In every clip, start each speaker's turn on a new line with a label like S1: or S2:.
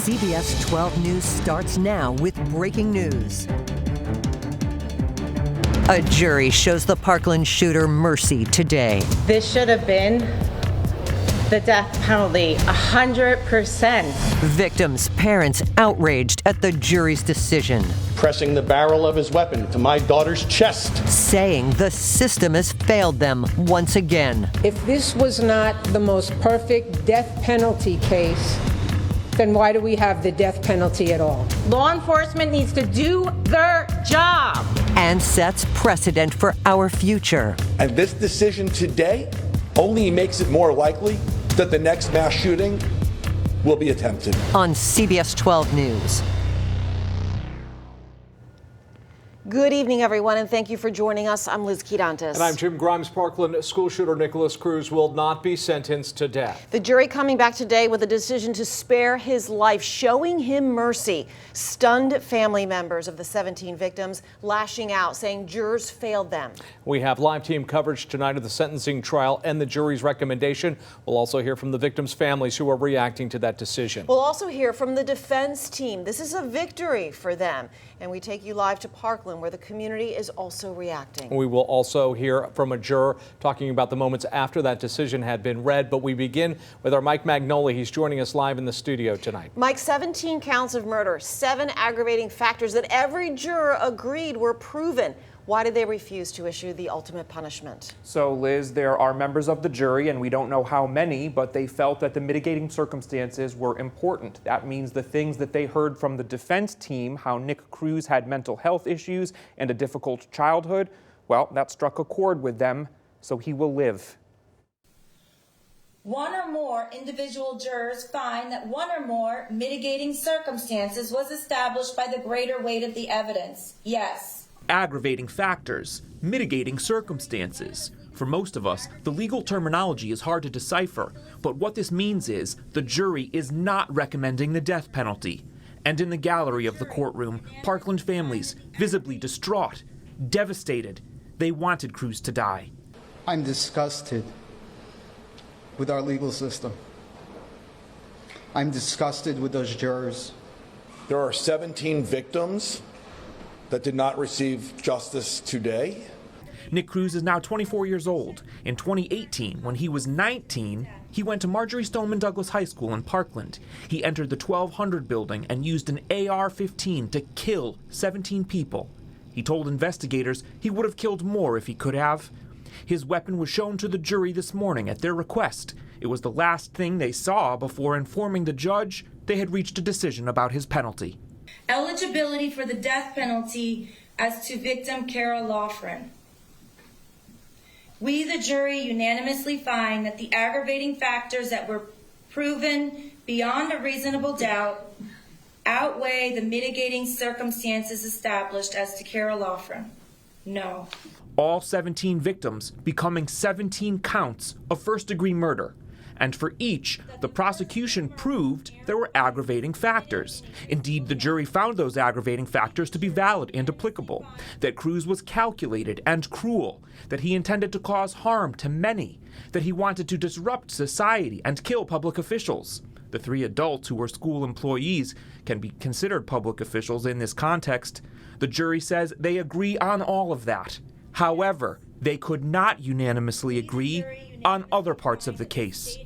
S1: CBS 12 News starts now with breaking news. A jury shows the Parkland shooter mercy today.
S2: This should have been the death penalty, 100%.
S1: Victims' parents outraged at the jury's decision.
S3: Pressing the barrel of his weapon to my daughter's chest.
S1: Saying the system has failed them once again.
S4: If this was not the most perfect death penalty case, then why do we have the death penalty at all?
S2: Law enforcement needs to do their job.
S1: And sets precedent for our future.
S3: And this decision today only makes it more likely that the next mass shooting will be attempted.
S1: On CBS 12 News.
S5: Good evening, everyone, and thank you for joining us. I'm Liz Quirantes.
S6: And I'm Jim Grimes. Parkland school shooter Nicholas Cruz will not be sentenced to death.
S5: The jury coming back today with a decision to spare his life, showing him mercy. Stunned family members of the 17 victims lashing out, saying jurors failed them.
S6: We have live team coverage tonight of the sentencing trial and the jury's recommendation. We'll also hear from the victims' families who are reacting to that decision.
S5: We'll also hear from the defense team. This is a victory for them. And we take you live to Parkland, where the community is also reacting.
S6: We will also hear from a juror talking about the moments after that decision had been read. But we begin with our Mike Magnoli. He's joining us live in the studio tonight.
S5: Mike, 17 counts of murder, 7 aggravating factors that every juror agreed were proven. Why did they refuse to issue the ultimate punishment?
S7: So, Liz, there are members of the jury, and we don't know how many, but they felt that the mitigating circumstances were important. That means the things that they heard from the defense team, how Nick Cruz had mental health issues and a difficult childhood, well, that struck a chord with them, so he will live.
S8: One or more individual jurors find that one or more mitigating circumstances was established by the greater weight of the evidence. Yes.
S9: Aggravating factors, mitigating circumstances. For most of us, the legal terminology is hard to decipher, but what this means is the jury is not recommending the death penalty. And in the gallery of the courtroom, Parkland families, visibly distraught, devastated, they wanted Cruz to die.
S10: I'm disgusted with our legal system. I'm disgusted with those jurors.
S3: There are 17 victims that did not receive justice today.
S9: Nick Cruz is now 24 years old. In 2018, when he was 19, he went to Marjorie Stoneman Douglas High School in Parkland. He entered the 1200 building and used an AR-15 to kill 17 people. He told investigators he would have killed more if he could have. His weapon was shown to the jury this morning at their request. It was the last thing they saw before informing the judge they had reached a decision about his penalty.
S8: Eligibility for the death penalty as to victim Kara Loughran. We, the jury, unanimously find that the aggravating factors that were proven beyond a reasonable doubt outweigh the mitigating circumstances established as to Kara Loughran. No.
S9: All 17 victims becoming 17 counts of first-degree murder. And for each, the prosecution proved there were aggravating factors. Indeed, the jury found those aggravating factors to be valid and applicable, that Cruz was calculated and cruel, that he intended to cause harm to many, that he wanted to disrupt society and kill public officials. The 3 adults who were school employees can be considered public officials in this context. The jury says they agree on all of that. However, they could not unanimously agree on other parts of the case.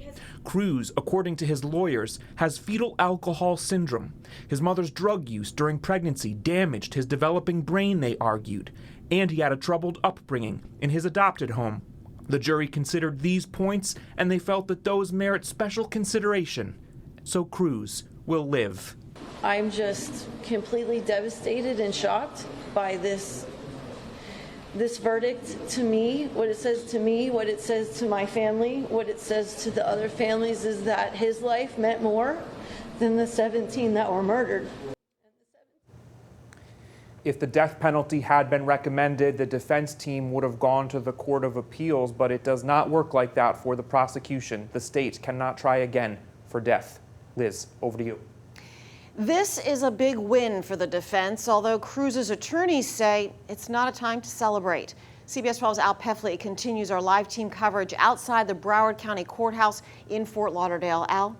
S9: Cruz, according to his lawyers, has fetal alcohol syndrome. His mother's drug use during pregnancy damaged his developing brain, they argued, and he had a troubled upbringing in his adopted home. The jury considered these points, and they felt that those merit special consideration. So Cruz will live.
S11: I'm just completely devastated and shocked by this verdict. To me, what it says to me, what it says to my family, what it says to the other families is that his life meant more than the 17 that were murdered.
S7: If the death penalty had been recommended, the defense team would have gone to the Court of Appeals, but it does not work like that for the prosecution. The state cannot try again for death. Liz, over to you.
S5: This is a big win for the defense, although Cruz's attorneys say it's not a time to celebrate. CBS 12's Al Pefley continues our live team coverage outside the Broward County Courthouse in Fort Lauderdale. Al?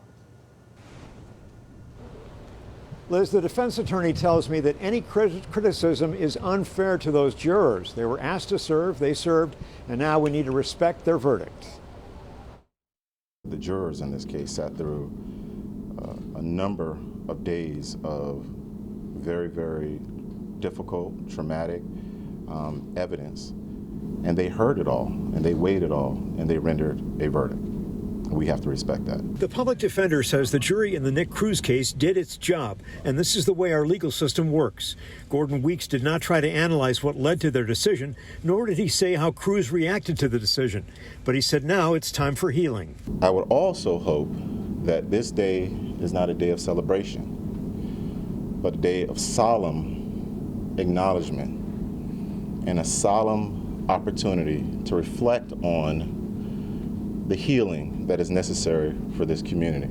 S12: Liz, the defense attorney tells me that any criticism is unfair to those jurors. They were asked to serve, they served, and now we need to respect their verdict.
S13: The jurors in this case sat through a number of days of very, very difficult, traumatic evidence, and they heard it all, and they weighed it all, and they rendered a verdict. We have to respect that.
S12: The public defender says the jury in the Nick Cruz case did its job, and this is the way our legal system works. Gordon Weeks did not try to analyze what led to their decision, nor did he say how Cruz reacted to the decision. But he said now it's time for healing.
S13: I would also hope that this day is not a day of celebration, but a day of solemn acknowledgement and a solemn opportunity to reflect on the healing that is necessary for this community.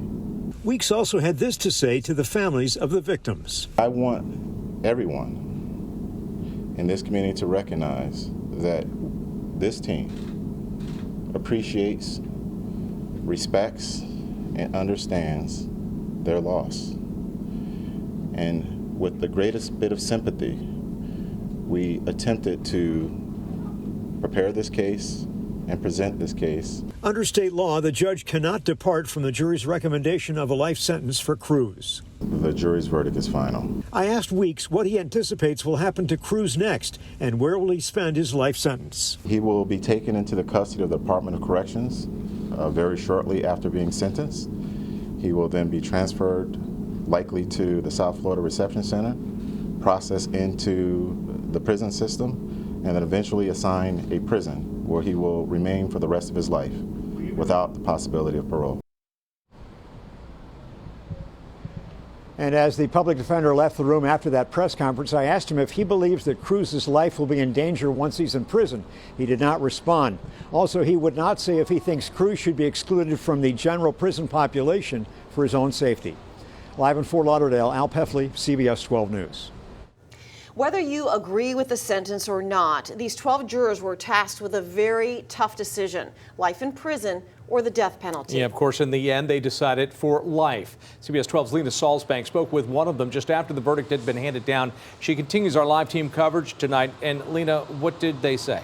S12: Weeks also had this to say to the families of the victims.
S13: I want everyone in this community to recognize that this team appreciates, respects, and understands their loss. And with the greatest bit of sympathy, we attempted to prepare this case and present this case.
S12: Under state law, the judge cannot depart from the jury's recommendation of a life sentence for Cruz.
S13: The jury's verdict is final.
S12: I asked Weeks what he anticipates will happen to Cruz next, and where will he spend his life sentence.
S13: He will be taken into the custody of the Department of Corrections very shortly after being sentenced. He will then be transferred likely to the South Florida Reception Center, processed into the prison system, and then eventually assigned a prison where he will remain for the rest of his life without the possibility of parole.
S12: And as the public defender left the room after that press conference, I asked him if he believes that Cruz's life will be in danger once he's in prison. He did not respond. Also, he would not say if he thinks Cruz should be excluded from the general prison population for his own safety. Live in Fort Lauderdale, Al Peffley, CBS 12 News.
S5: Whether you agree with the sentence or not, these 12 jurors were tasked with a very tough decision: life in prison or the death penalty.
S6: Yeah, of course, in the end, they decided for life. CBS 12's Lena Salzbank spoke with one of them just after the verdict had been handed down. She continues our live team coverage tonight. And Lena, what did they say?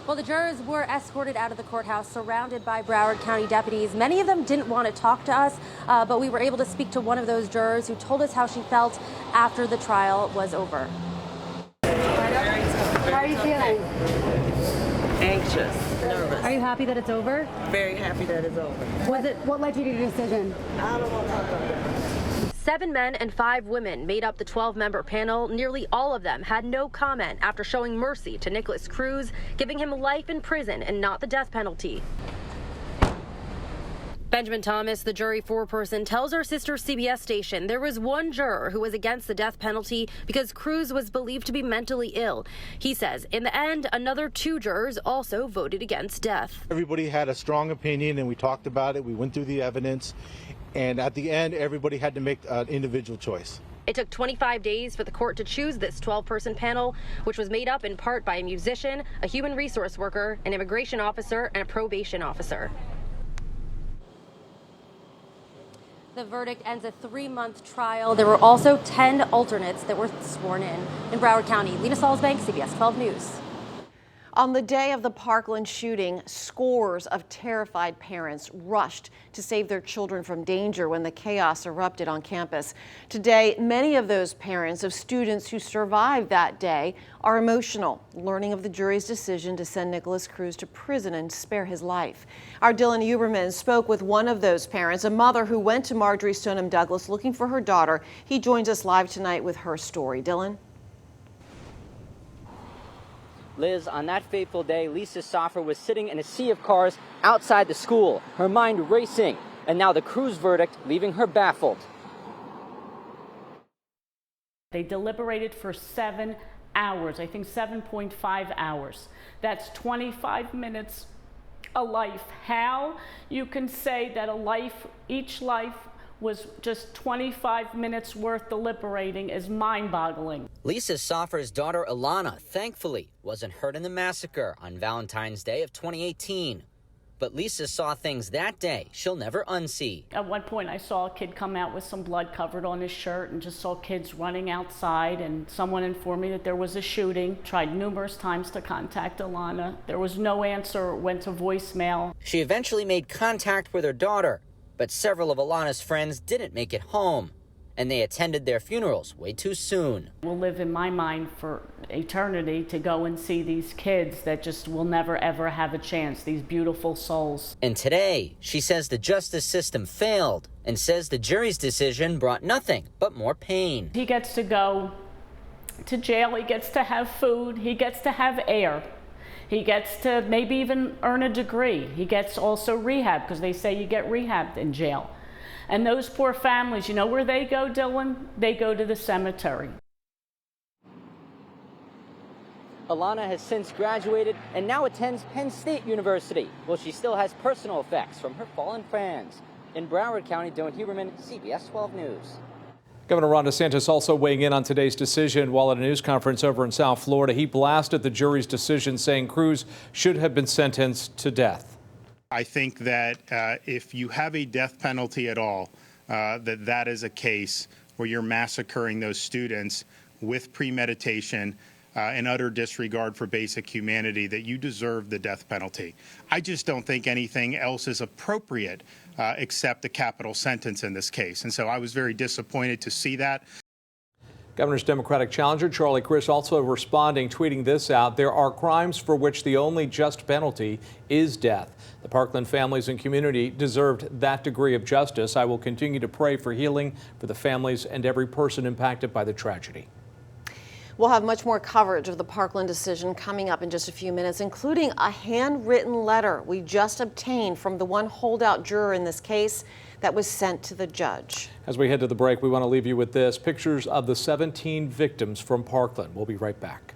S14: Well, the jurors were escorted out of the courthouse, surrounded by Broward County deputies. Many of them didn't want to talk to us, but we were able to speak to one of those jurors who told us how she felt after the trial was over.
S15: How are you feeling?
S16: Anxious, nervous.
S15: Are you happy that it's over?
S16: Very happy that it's over.
S15: What led you to your decision?
S16: I don't want to talk about that.
S14: 7 men and 5 women made up the 12-member panel. Nearly all of them had no comment after showing mercy to Nicholas Cruz, giving him life in prison and not the death penalty. Benjamin Thomas, the jury foreperson, tells our sister CBS station there was one juror who was against the death penalty because Cruz was believed to be mentally ill. He says in the end, another 2 jurors also voted against death.
S17: Everybody had a strong opinion, and we talked about it. We went through the evidence. And at the end, everybody had to make an individual choice.
S14: It took 25 days for the court to choose this 12-person panel, which was made up in part by a musician, a human resource worker, an immigration officer, and a probation officer. The verdict ends a 3-month trial. There were also 10 alternates that were sworn in. In Broward County, Lena Salzbank, CBS 12 News.
S5: On the day of the Parkland shooting, scores of terrified parents rushed to save their children from danger when the chaos erupted on campus. Today, many of those parents of students who survived that day are emotional, learning of the jury's decision to send Nicholas Cruz to prison and spare his life. Our Dylan Huberman spoke with one of those parents, a mother who went to Marjory Stoneham Douglas looking for her daughter. He joins us live tonight with her story. Dylan?
S18: Liz, on that fateful day, Lisa Soffer was sitting in a sea of cars outside the school, her mind racing, and now the Cruz verdict leaving her baffled.
S19: They deliberated for 7 hours, I think 7.5 hours. That's 25 minutes a life. How you can say that a life, each life, was just 25 minutes worth deliberating is mind-boggling.
S18: Lisa Soffer's daughter Alana, thankfully, wasn't hurt in the massacre on Valentine's Day of 2018. But Lisa saw things that day she'll never unsee.
S19: At one point, I saw a kid come out with some blood covered on his shirt and just saw kids running outside, and someone informed me that there was a shooting. Tried numerous times to contact Alana. There was no answer, it went to voicemail.
S18: She eventually made contact with her daughter, but several of Alana's friends didn't make it home, and they attended their funerals way too soon.
S19: Will live in my mind for eternity to go and see these kids that just will never ever have a chance, these beautiful souls.
S18: And today, she says the justice system failed and says the jury's decision brought nothing but more pain.
S19: He gets to go to jail, he gets to have food, he gets to have air. He gets to maybe even earn a degree. He gets also rehab, because they say you get rehabbed in jail. And those poor families, you know where they go, Dylan? They go to the cemetery.
S18: Alana has since graduated and now attends Penn State University. Well, she still has personal effects from her fallen friends. In Broward County, Dylan Huberman, CBS 12 News.
S6: Governor Ron DeSantis also weighing in on today's decision while at a news conference over in South Florida. He blasted the jury's decision, saying Cruz should have been sentenced to death.
S20: I think that if you have a death penalty at all, that is a case where you're massacring those students with premeditation and utter disregard for basic humanity, that you deserve the death penalty. I just don't think anything else is appropriate except a capital sentence in this case. And so I was very disappointed to see that.
S6: Governor's Democratic challenger Charlie Cruz also responding, tweeting this out: "There are crimes for which the only just penalty is death. The Parkland families and community deserved that degree of justice. I will continue to pray for healing for the families and every person impacted by the tragedy."
S5: We'll have much more coverage of the Parkland decision coming up in just a few minutes, including a handwritten letter we just obtained from the one holdout juror in this case that was sent to the judge.
S6: As we head to the break, we want to leave you with this: pictures of the 17 victims from Parkland. We'll be right back.